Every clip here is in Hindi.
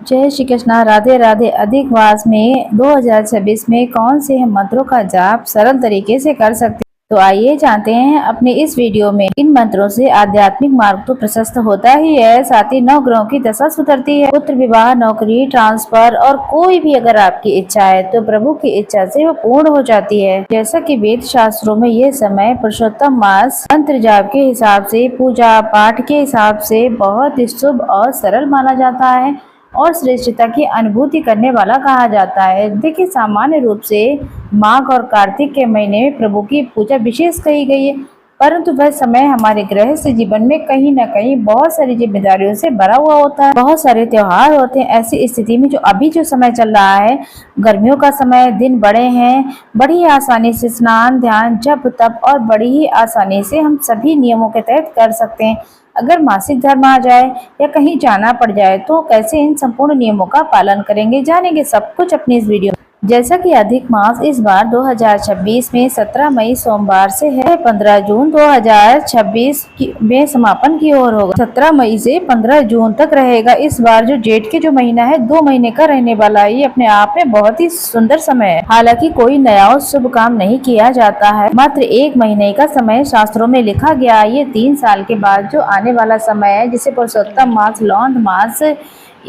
जय श्री कृष्णा। राधे राधे। अधिक मास में 2026 में कौन से हम मंत्रों का जाप सरल तरीके से कर सकते हैं? तो आइए जानते हैं अपने इस वीडियो में। इन मंत्रों से आध्यात्मिक मार्ग तो प्रशस्त होता ही है, साथ ही 9 ग्रहों की दशा सुधरती है। पुत्र विवाह, नौकरी, ट्रांसफर और कोई भी अगर आपकी इच्छा है तो प्रभु की इच्छा से वो पूर्ण हो जाती है। जैसा कि वेद शास्त्रों में ये समय पुरुषोत्तम मास मंत्र जाप के हिसाब से, पूजा पाठ के हिसाब से बहुत ही शुभ और सरल माना जाता है और श्रेष्ठता की अनुभूति करने वाला कहा जाता है। देखिए, सामान्य रूप से माघ और कार्तिक के महीने में प्रभु की पूजा विशेष कही गई है, परंतु वह समय हमारे गृहस्थ जीवन में कहीं न कहीं बहुत सारी जिम्मेदारियों से भरा हुआ होता है। बहुत सारे त्योहार होते हैं। ऐसी स्थिति में जो अभी जो समय चल रहा है, गर्मियों का समय, दिन बड़े हैं, बड़ी ही आसानी से स्नान, ध्यान, जप तप और बड़ी ही आसानी से हम सभी नियमों के तहत कर सकते हैं। अगर मासिक धर्म आ जाए या कहीं जाना पड़ जाए तो कैसे इन संपूर्ण नियमों का पालन करेंगे, जानेंगे सब कुछ अपनी इस वीडियो में। जैसा कि अधिक मास इस बार 2026 में 17 मई सोमवार से है, 15 जून 2026 में समापन की ओर होगा। 17 मई से 15 जून तक रहेगा। इस बार जो जेठ के जो महीना है 2 महीने का रहने वाला है। ये अपने आप में बहुत ही सुंदर समय है। हालांकि कोई नया और शुभ काम नहीं किया जाता है। मात्र 1 महीने का समय शास्त्रों में लिखा गया। ये 3 साल के बाद जो आने वाला समय है, जिसे पुरुषोत्तम मास, लौंड मास,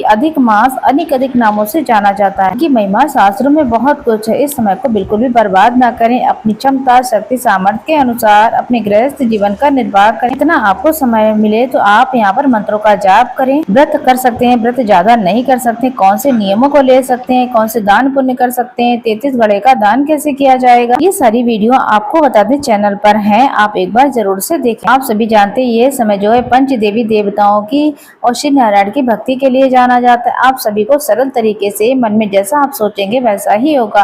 अधिक मास अधिक नामों से जाना जाता है कि महिमा शास्त्रों में बहुत कुछ है। इस समय को बिल्कुल भी बर्बाद ना करें। अपनी क्षमता, शक्ति, सामर्थ्य के अनुसार अपने गृहस्थ जीवन का निर्वाह करें। इतना आपको समय मिले तो आप यहाँ पर मंत्रों का जाप करें। व्रत कर सकते हैं, व्रत ज्यादा नहीं कर सकते। कौन से नियमों को ले सकते हैं, कौन से दान पुण्य कर सकते हैं, 33 घड़े का दान कैसे किया जाएगा, ये सारी वीडियो आपको बता दें चैनल पर है, आप एक बार जरूर से देखें। आप सभी जानते हैं ये समय जो है पंच देवी देवताओं की और श्री नारायण की भक्ति के लिए जाना जाता है। आप सभी को सरल तरीके से मन में जैसा आप सोचेंगे वैसा ही होगा।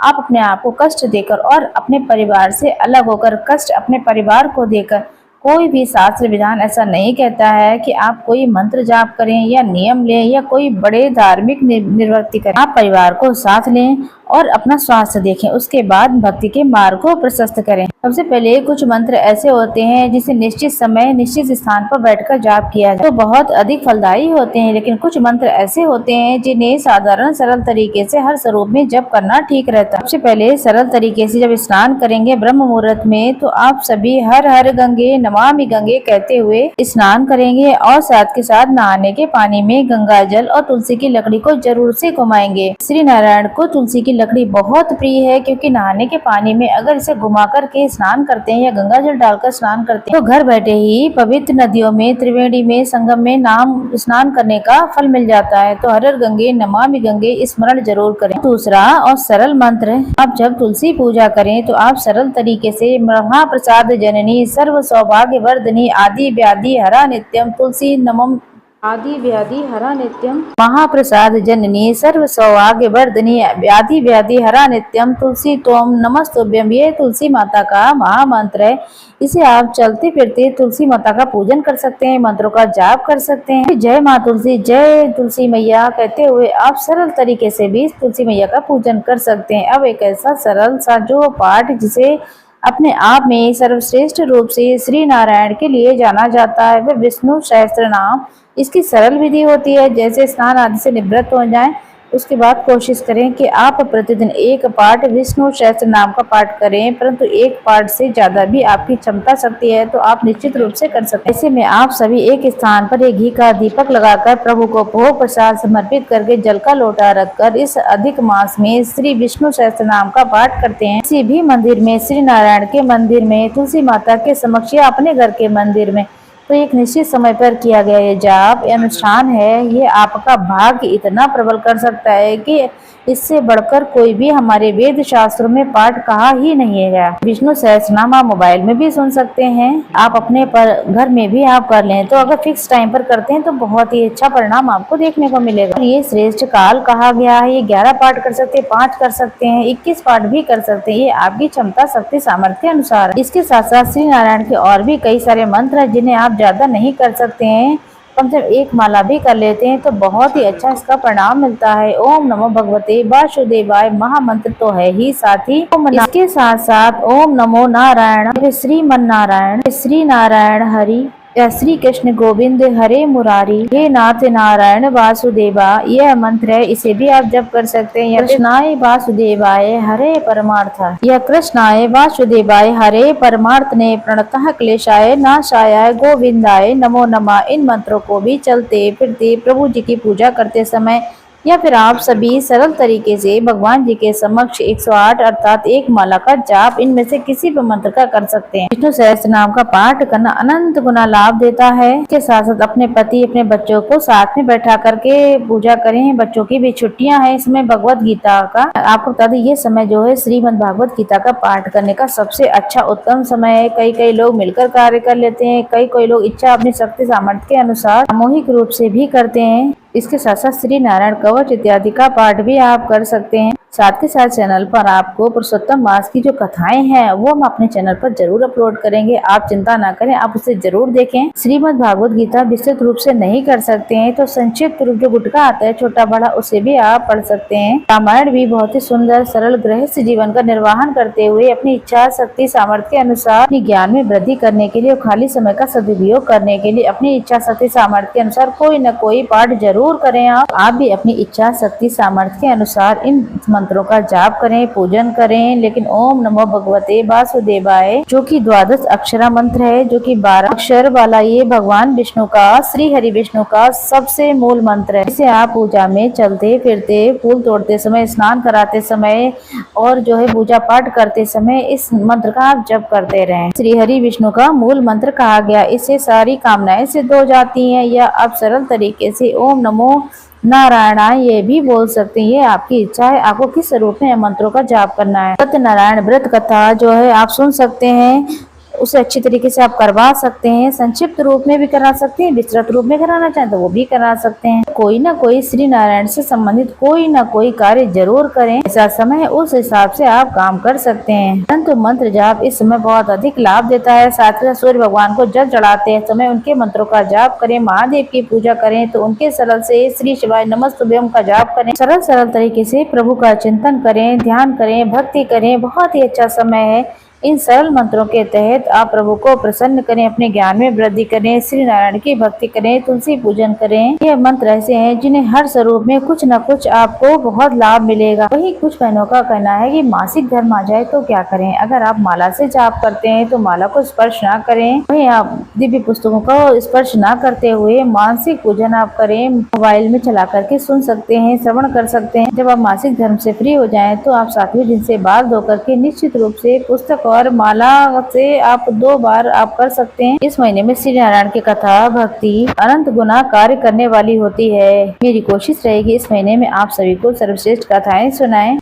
आप अपने आप को कष्ट देकर और अपने परिवार से अलग होकर, कष्ट अपने परिवार को देकर, कोई भी शास्त्र विधान ऐसा नहीं कहता है कि आप कोई मंत्र जाप करें या नियम लें या कोई बड़े धार्मिक निर्वृत्ति करें। आप परिवार को साथ लें और अपना स्वास्थ्य देखें, उसके बाद भक्ति के मार्ग को प्रशस्त करें। सबसे पहले कुछ मंत्र ऐसे होते हैं जिसे निश्चित समय निश्चित स्थान पर बैठकर जाप किया जाए तो बहुत अधिक फलदायी होते हैं, लेकिन कुछ मंत्र ऐसे होते हैं जिन्हें साधारण सरल तरीके से हर स्वरूप में जप करना ठीक रहता है। सबसे पहले सरल तरीके से जब स्नान करेंगे ब्रह्म मुहूर्त में, तो आप सभी हर हर गंगे नमामि गंगे कहते हुए स्नान करेंगे और साथ के साथ नहाने के पानी में गंगा जल और तुलसी की लकड़ी को जरूर से घुमाएंगे। श्री नारायण को तुलसी की लकड़ी बहुत प्रिय है, क्योंकि नहाने के पानी में अगर इसे घुमा करके स्नान करते हैं या गंगा जल डालकर स्नान करते हैं तो घर बैठे ही पवित्र नदियों में, त्रिवेणी में, संगम में नाम स्नान करने का फल मिल जाता है। तो हर हर गंगे नमामि गंगे स्मरण जरूर करें। दूसरा और सरल मंत्र, आप जब तुलसी पूजा करें तो आप सरल तरीके से महाप्रसाद जननी सर्व सौभाग्य वर्धनी आदि व्याधि हरा नित्यम तुलसी नमः आदि व्याधि हरा नित्यम महाप्रसाद जननी सर्व सौभाग्य वर्धनी व्याधि व्याधि हरा नित्यम तुलसी तोम नमस्तुभ्यम, ये तुलसी माता का महामंत्र है। इसे आप चलते फिरते तुलसी माता का पूजन कर सकते हैं, मंत्रों का जाप कर सकते हैं। जय माँ तुलसी, जय तुलसी मैया कहते हुए आप सरल तरीके से भी तुलसी मैया का पूजन कर सकते हैं। अब एक ऐसा सरल सा जो पाठ जिसे अपने आप में सर्वश्रेष्ठ रूप से श्री नारायण के लिए जाना जाता है, वह विष्णु सहस्त्र नाम। इसकी सरल विधि होती है, जैसे स्नान आदि से निवृत्त हो जाएं उसके बाद कोशिश करें कि आप प्रतिदिन एक पाठ विष्णु सहस्त्र नाम का पाठ करें, परंतु एक पाठ से ज्यादा भी आपकी क्षमता शक्ति है तो आप निश्चित रूप से कर सकते हैं। ऐसे में आप सभी एक स्थान पर एक घी का दीपक लगाकर प्रभु को भोग प्रसाद समर्पित करके जल का लोटा रखकर इस अधिक मास में श्री विष्णु सहस्त्र नाम का पाठ करते हैं। किसी भी मंदिर में, श्री नारायण के मंदिर में, तुलसी माता के समक्ष या अपने घर के मंदिर में, तो एक निश्चित समय पर किया गया ये जाप अनुष्ठान है, ये आपका भाग्य इतना प्रबल कर सकता है कि इससे बढ़कर कोई भी हमारे वेद शास्त्रों में पाठ कहा ही नहीं है। विष्णु सहस्रनाम आप मोबाइल में भी सुन सकते हैं, आप अपने पर घर में भी आप कर लें तो अगर फिक्स टाइम पर करते हैं तो बहुत ही अच्छा परिणाम आपको देखने को मिलेगा। ये श्रेष्ठ काल कहा गया है। ये 11 पाठ कर सकते हैं, 5 कर सकते हैं, 21 पाठ भी कर सकते हैं। ये आपकी क्षमता शक्ति सामर्थ्य के अनुसार है। इसके साथ साथ श्री नारायण के और भी कई सारे मंत्र हैं जिन्हें आप ज्यादा नहीं कर सकते हैं, कम से कम एक माला भी कर लेते हैं तो बहुत ही अच्छा इसका परिणाम मिलता है। ओम नमो भगवते वासुदेवाय महामंत्र तो है ही, साथ ही इसके साथ साथ ओम नमो नारायण, श्रीमन नारायण, श्री नारायण हरि या श्री कृष्ण गोविंद हरे मुरारी, हे नाथ नारायण वासुदेवा, यह मंत्र है, इसे भी आप जप कर सकते हैं। या कृष्णाय वासुदेवाय हरे परमार्थ, या कृष्णाय वासुदेवाय हरे परमार्थ ने प्रणतः क्लेशाय नाशाय गोविंदाय नमो नमः। इन मंत्रों को भी चलते फिरते प्रभु जी की पूजा करते समय या फिर आप सभी सरल तरीके से भगवान जी के समक्ष 108 अर्थात एक माला का जाप इनमें से किसी भी मंत्र का कर सकते हैं। विष्णु सहस्त्र नाम का पाठ करना अनंत गुना लाभ देता है। इसके साथ साथ अपने पति अपने बच्चों को साथ में बैठा करके पूजा करें। बच्चों की भी छुट्टियां हैं, इसमें भगवत गीता का आपको बता दें ये समय जो है श्रीमद् भागवत गीता का पाठ करने का सबसे अच्छा उत्तम समय है। कई लोग मिलकर कार्य कर लेते हैं, कई लोग इच्छा अपनी शक्ति सामर्थ्य के अनुसार सामूहिक रूप से भी करते हैं। इसके साथ साथ श्री नारायण कवच इत्यादि का पाठ भी आप कर सकते हैं। साथ के साथ चैनल पर आपको पुरुषोत्तम मास की जो कथाएं हैं वो हम अपने चैनल पर जरूर अपलोड करेंगे। आप चिंता ना करें, आप उसे जरूर देखें। श्रीमद् भागवत गीता विस्तृत रूप से नहीं कर सकते हैं तो संक्षिप्त रूप जो गुटका आता है छोटा बड़ा उसे भी आप पढ़ सकते हैं। रामायण भी बहुत ही सुंदर सरल गृहस्थ जीवन का निर्वाहन करते हुए अपनी इच्छा शक्ति सामर्थ्य के अनुसार अपनी ज्ञान में वृद्धि करने के लिए और खाली समय का सदुपयोग करने के लिए अपनी इच्छा शक्ति सामर्थ्य के अनुसार कोई न कोई पाठ जरूर करें। आप भी अपनी इच्छा शक्ति सामर्थ्य के अनुसार इन मंत्रों का जाप करें, पूजन करें। लेकिन ओम नमो भगवते वासुदेवाय जो कि द्वादश अक्षरा मंत्र है, जो कि 12 अक्षर वाला ये भगवान विष्णु का श्री हरि विष्णु का सबसे मूल मंत्र है। इसे आप पूजा में चलते फिरते फूल तोड़ते समय स्नान कराते समय और जो है पूजा पाठ करते समय इस मंत्र का आप जप करते रहें। श्री हरि विष्णु का मूल मंत्र कहा गया, इससे सारी कामनाएं सिद्ध हो जाती हैं। या आप सरल तरीके से ओम नमो नारायण ये भी बोल सकते हैं। ये आपकी इच्छा है, आपको किस रूप में मंत्रों का जाप करना है। सत्यनारायण व्रत कथा जो है आप सुन सकते हैं, उसे अच्छी तरीके से आप करवा सकते हैं। संक्षिप्त रूप में भी करा सकते हैं, विस्तृत रूप में कराना चाहें तो वो भी करा सकते हैं। कोई ना कोई श्री नारायण से संबंधित कोई ना कोई कार्य जरूर करें। ऐसा समय उस हिसाब से आप काम कर सकते हैं। परंतु मंत्र जाप इस समय बहुत अधिक लाभ देता है। साथ ही सूर्य भगवान को जल चढ़ाते हैं समय उनके मंत्रों का जाप करें। महादेव की पूजा करें तो उनके सरल से श्री शिवाय नमस्तुभ्यम का जाप करें। सरल तरीके से प्रभु का चिंतन करें, ध्यान करें, भक्ति करें। बहुत ही अच्छा समय है। इन सरल मंत्रों के तहत आप प्रभु को प्रसन्न करें, अपने ज्ञान में वृद्धि करें, श्री नारायण की भक्ति करें, तुलसी पूजन करें। ये मंत्र ऐसे हैं जिन्हें हर स्वरूप में कुछ न कुछ आपको बहुत लाभ मिलेगा। वही कुछ बहनों का कहना है कि मासिक धर्म आ जाए तो क्या करें। अगर आप माला से जाप करते हैं तो माला को स्पर्श ना करें। वही आप दिव्य पुस्तकों को स्पर्श ना करते हुए मानसिक पूजन आप करें। मोबाइल में चला करके सुन सकते हैं, श्रवण कर सकते हैं। जब आप मासिक धर्म से फ्री हो जाएं तो आप 7वें दिन से बाल धो करके निश्चित रूप से पुस्तक और माला से आप 2 बार आप कर सकते हैं। इस महीने में श्री नारायण की कथा भक्ति अनंत गुना कार्य करने वाली होती है। मेरी कोशिश रहेगी इस महीने में आप सभी को सर्वश्रेष्ठ कथाएं सुनाएं।